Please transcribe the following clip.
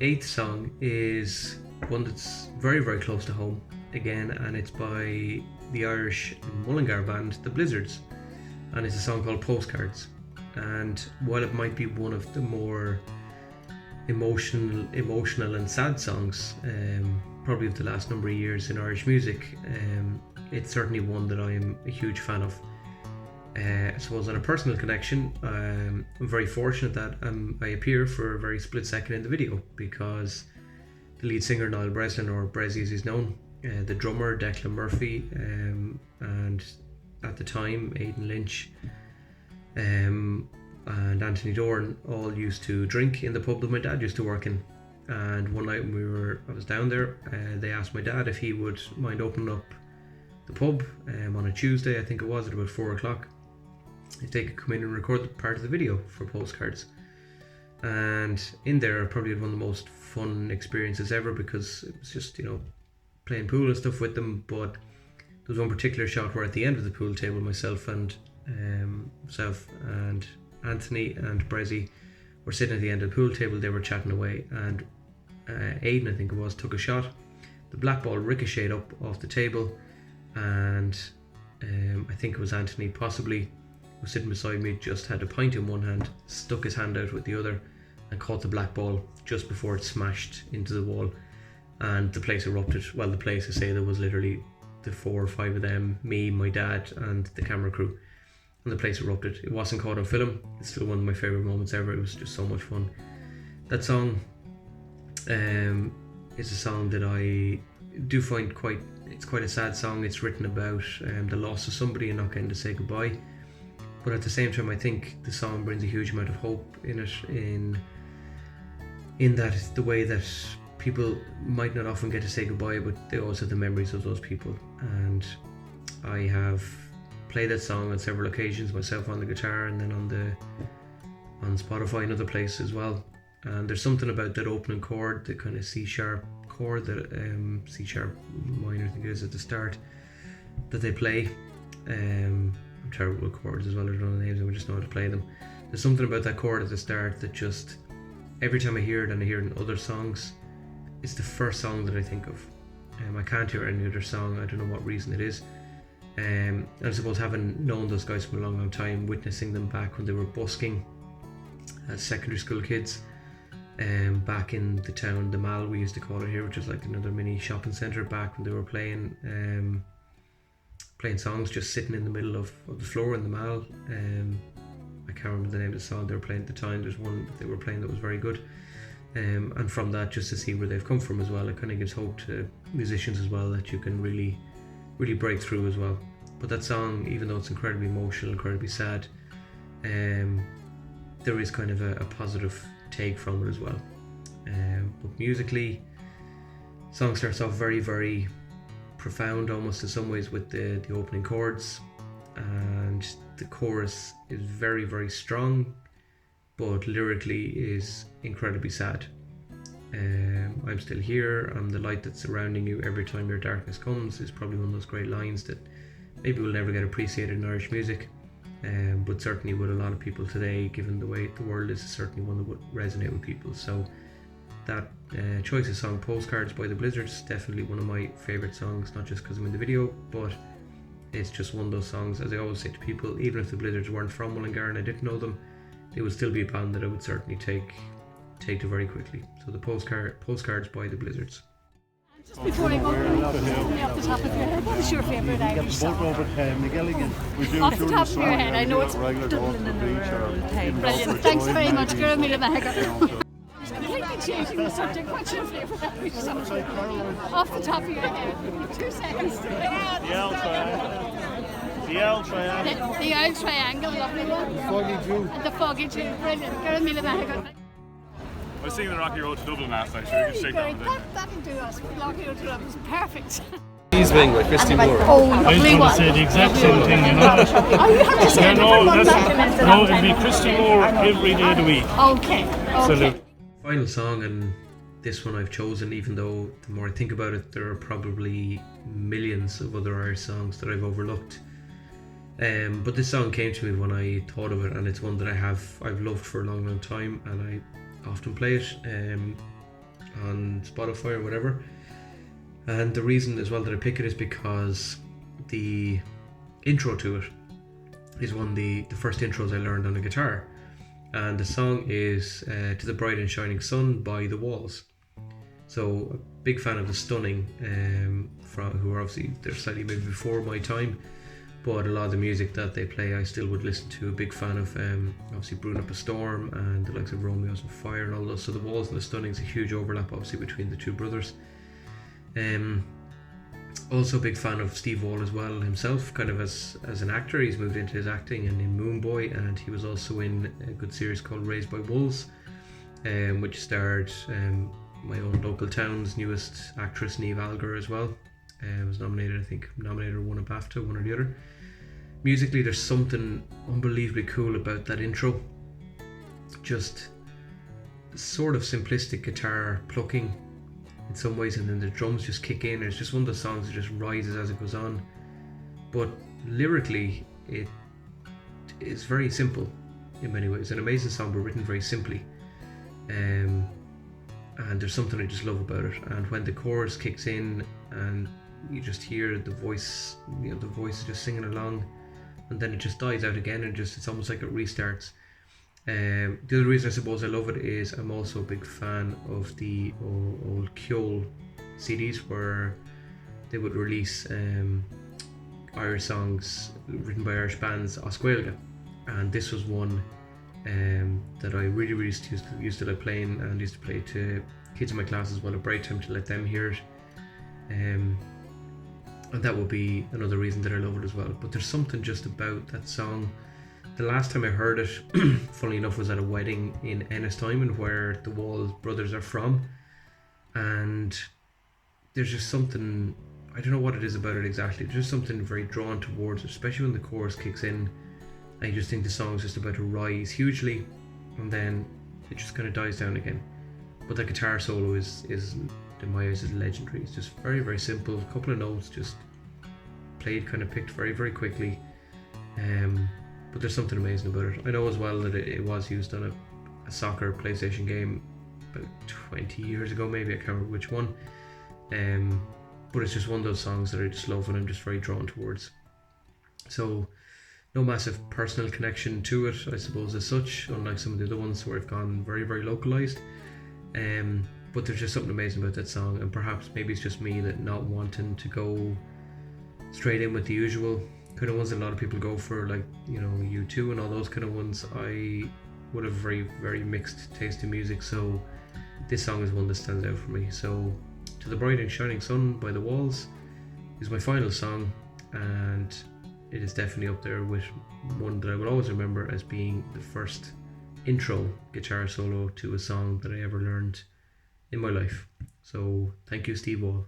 eighth song is one that's very, very close to home again, and it's by the Irish Mullingar band, The Blizzards, and it's a song called Postcards. And while it might be one of the more emotional and sad songs probably of the last number of years in Irish music, it's certainly one that I am a huge fan of. I suppose on a personal connection, I'm very fortunate that I appear for a very split second in the video, because the lead singer Niall Breslin, or Brezzy as he's known, the drummer Declan Murphy, and at the time Aidan Lynch and Anthony Dorn all used to drink in the pub that my dad used to work in. And one night when I was down there, they asked my dad if he would mind opening up the pub on a Tuesday, I think it was, at about 4 o'clock, if they could come in and record part of the video for Postcards. And in there I probably had one of the most fun experiences ever, because it was just, playing pool and stuff with them. But there was one particular shot where at the end of the pool table, myself and Anthony and Brezzy were sitting at the end of the pool table. They were chatting away, and Aidan, I think it was, took a shot. The black ball ricocheted up off the table, and I think it was Anthony possibly, who was sitting beside me, just had a pint in one hand, stuck his hand out with the other, and caught the black ball just before it smashed into the wall, and the place erupted. Well, the place, I say, there was literally the 4 or 5 of them, me, my dad and the camera crew, and the place erupted. It wasn't caught on film. It's still one of my favourite moments ever. It was just so much fun. That song is a song that I do find quite a sad song. It's written about the loss of somebody and not getting to say goodbye, but at the same time I think the song brings a huge amount of hope in it, in that the way that people might not often get to say goodbye, but they always have the memories of those people. And I have played that song on several occasions myself on the guitar, and then on Spotify and other places as well. And there's something about that opening chord, the kind of C sharp chord, that C sharp minor I think it is at the start, that they play. I'm terrible with chords as well, I don't know the names, I just know how to play them. There's something about that chord at the start that just, every time I hear it, and I hear it in other songs, it's the first song that I think of. I can't hear any other song, I don't know what reason it is. And I suppose, having known those guys for a long, long time, witnessing them back when they were busking as secondary school kids, back in the town, the Mall we used to call it here, which is like another mini shopping centre, back when they were playing songs, just sitting in the middle of the floor in the Mall. I can't remember the name of the song they were playing at the time. There's one that they were playing that was very good. And from that, just to see where they've come from as well, it kind of gives hope to musicians as well, that you can really, really break through as well. But that song, even though it's incredibly emotional, incredibly sad, there is kind of a positive take from it as well. But musically, the song starts off very, very profound, almost in some ways, with the opening chords, and the chorus is very, very strong, but lyrically is incredibly sad. I'm still here, I'm the light that's surrounding you every time your darkness comes, is probably one of those great lines that maybe will never get appreciated in Irish music, but certainly with a lot of people today, given the way the world is, certainly one that would resonate with people. So that choice of song, Postcards by the Blizzards, definitely one of my favourite songs, not just because I'm in the video, but it's just one of those songs, as I always say to people, even if the Blizzards weren't from Mullingar and I didn't know them, they would still be a band that I would certainly take to very quickly. So the Postcards by the Blizzards. Just before I go, off the top of your head, what is your favourite Irish song? Off the top of your head, I know it's Dublin in the Rural Time. Brilliant, thanks very much, girl. Mila Mahega. Completely changing the subject. What's your favourite Irish song? Off the top of your head. 2 seconds. The L Triangle. The L Triangle, lovely one. The Foggy Jew. The Foggy Jew, brilliant. Girl, Mila Mahega. I was singing the Rocky Road to Dublin last night, sure you can shake that one down. That'll do us. Rocky Road to Dublin was perfect. He's being with Christy Moore. Oh, I was lovely going to one. say the exact same thing, you know. Oh, you have to say No, it'll be Christy Moore every day of the week. Okay. Salute. Final song, and this one I've chosen, even though the more I think about it, there are probably millions of other Irish songs that I've overlooked. But this song came to me when I thought of it, and it's one that I've loved for a long, long time, and I often play it. on Spotify or whatever. And the reason as well that I pick it is because the intro to it is one of the first intros I learned on the guitar, and the song is To the Bright and Shining Sun by The Walls. So a big fan of The Stunning, who are obviously, they're slightly maybe before my time, but a lot of the music that they play I still would listen to. A big fan of obviously Brewing Up a Storm and the likes of Romeo's and Fire and all those. So The Walls and The Stunning is a huge overlap obviously between the two brothers. Also a big fan of Steve Wall as well himself, kind of as an actor. He's moved into his acting and in Moon Boy, and he was also in a good series called Raised by Wolves, which starred my own local town's newest actress, Niamh Algar, as well. Was nominated or won a BAFTA, one or the other. Musically, there's something unbelievably cool about that intro. Just sort of simplistic guitar plucking in some ways, and then the drums just kick in. It's just one of those songs that just rises as it goes on. But lyrically, it is very simple in many ways. An amazing song, but written very simply. And there's something I just love about it. And when the chorus kicks in and you just hear the voice, the voice is just singing along, and then it just dies out again, and it's almost like it restarts. The other reason I suppose I love it is I'm also a big fan of the old Kjol CDs, where they would release Irish songs written by Irish bands as Gaeilge, and this was one that I really used to like playing, and used to play to kids in my class as well at break time to let them hear it, and that would be another reason that I love it as well. But there's something just about that song. The last time I heard it, funnily enough, was at a wedding in Ennistimon, where the Wall brothers are from, and there's just something, I don't know what it is about it exactly, there's just something very drawn towards it, especially when the chorus kicks in. I just think the song's just about to rise hugely, and then it just kind of dies down again. But the guitar solo is in my eyes, is legendary. It's just very, very simple, a couple of notes just played, kind of picked very, very quickly. But there's something amazing about it. I know as well that it was used on a soccer PlayStation game about 20 years ago, maybe, I can't remember which one. But it's just one of those songs that I just love and I'm just very drawn towards. So no massive personal connection to it, I suppose, as such, unlike some of the other ones where I've gone very, very localized. But there's just something amazing about that song, and perhaps maybe it's just me that not wanting to go straight in with the usual kind of ones that a lot of people go for, like, U2 and all those kind of ones. I would have very, very mixed taste in music, so this song is one that stands out for me. So To the Bright and Shining Sun by The Walls is my final song, and it is definitely up there with one that I will always remember as being the first intro guitar solo to a song that I ever learned in my life. So thank you, Steve Wall.